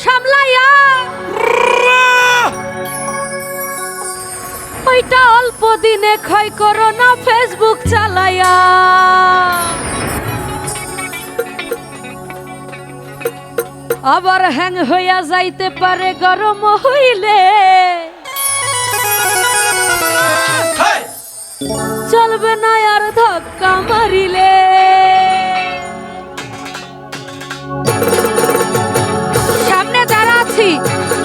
সামলাইয়া ওইটা অল্প দিনে ক্ষয় করো না ফেসবুক চালাইয়া। আবার হ্যাং হইয়া যাইতে পারে গরম হইলে, চলবে না আর ধাক্কা মারিলে। সামনে যারা আছি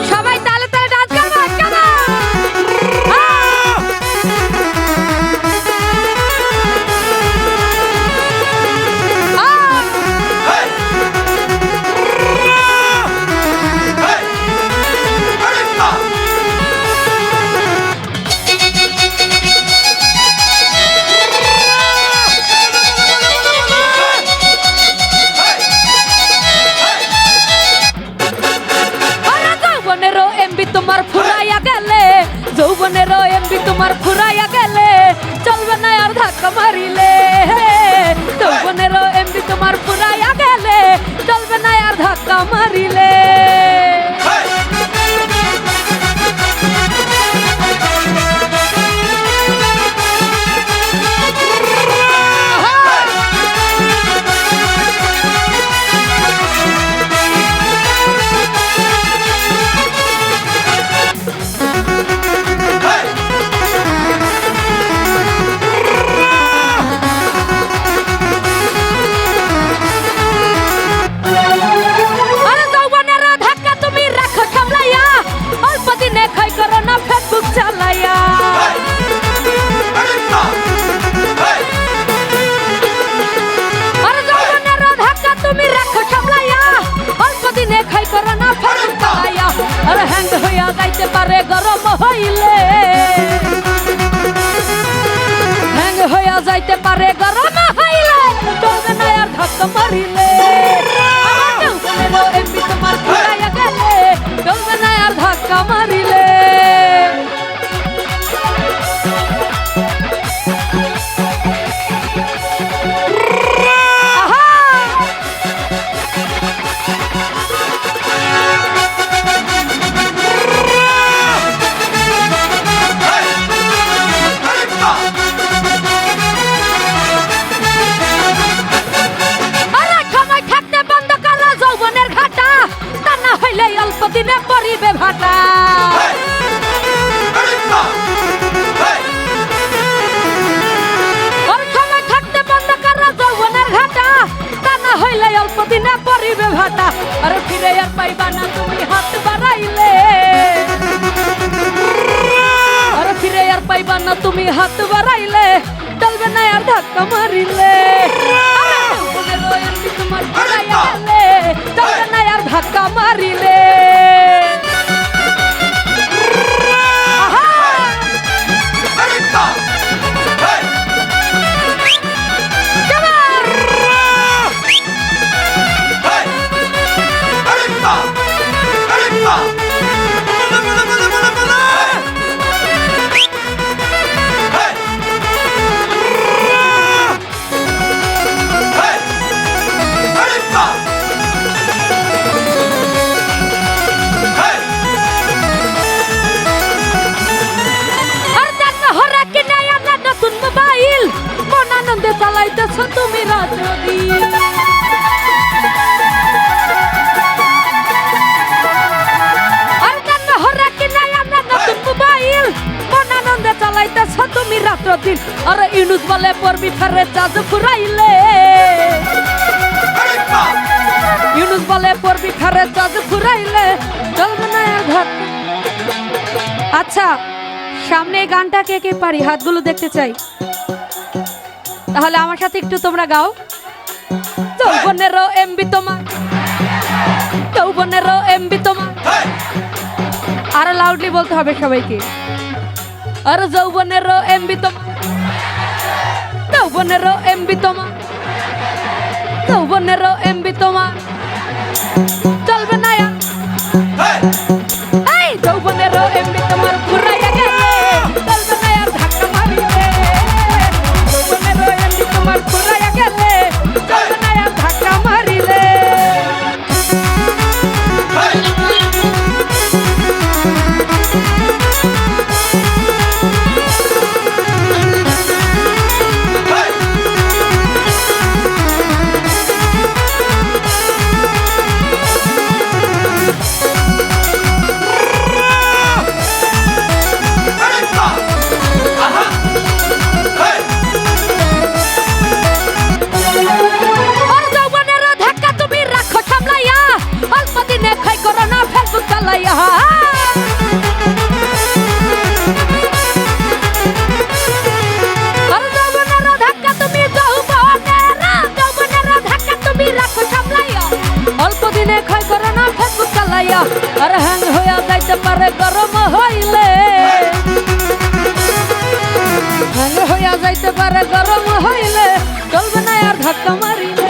সবাই তালে তালে ডান্স করবো, কেমন? তোমার ফুরাইয়া গেলে, যৌবনেরও এমবি তোমার ফুরাইয়া গেলে, চলবে না আর ধাক্কা মারিলে। যৌবনেরও এমবি তোমার ফুরাইয়া গেলে, চলবে না আর ধাক্কা মারিলে। যাইতে পারে গরম হইলে, হ্যাং হইয়া যাইতে পারে গরম হইলে, চলবে না আর ধাক্কা মারিলে। এমবি তোমার ফুরাইয়া গেলে, চলবে না আর ধাক্কা মারিলে। দিনে পরিবে ভাটা, সময় থাকতে বন্ধ করা যৌবনের ঘাটা, তা না হইলে অল্প দিনে পরিবে ভাটা। আর ফিরে আর পাইবা না তুমি হাত বাড়াইলে, আর ফিরে আর পাইবা না তুমি হাত বাড়াইলে, চলবে না আর ধাক্কা মারিলে। তোমার ফুরাইয়া গেলে, চলবে না আর ধাক্কা মারিলে। চালাইতেছ তুমি রাত্র দিন, আর জান্ন হরে কি নাই আমরা নতুন মোবাইল, মন আনন্দে চালাইতেছ তুমি রাত্র দিন। আর ইউনুস বলে পড়বি ফেরে চাঁদ ফুরাইলে, ইউনুস বলে পড়বি ফেরে চাঁদ ফুরাইলে, চলবে না আর ধাক্কা। আচ্ছা, সামনে এই গানটা কে কে পারি হাতগুলো দেখতে চাই, তাহলে আমার সাথে একটু তোমরা গাও। যৌবনেরও এমবি তোমার, যৌবনেরও এমবি তোমার, আরো লাউডলি বলতে হবে সবাইকে। আর যৌবনেরও এমবি তোমার, যৌবনেরও এমবি তোমার, যৌবনেরও এমবি তোমার, চলবে না এই যৌবনেরও এমবি তোমার ফুরাইয়া গেলে, চলবে না আর ধাক্কা মারিলে। যৌবনেরও এমবি তোমার ফুরাইয়া গেলে, চলবে না আর ধাক্কা মারিলে। চালাইয়া। আর যৌবনের ধাক্কা তুমি যৌবনের ধাক্কা তুমি রাখো সামলাইয়া। অল্প দিনে ক্ষয় করে না ফেসবুক চালাইয়া। আর হ্যাং হইয়া যাইতে পারে গরম হইলে, হ্যাং হইয়া যাইতে পারে গরম হইলে, চলবে না আর ধাক্কা মারিলে।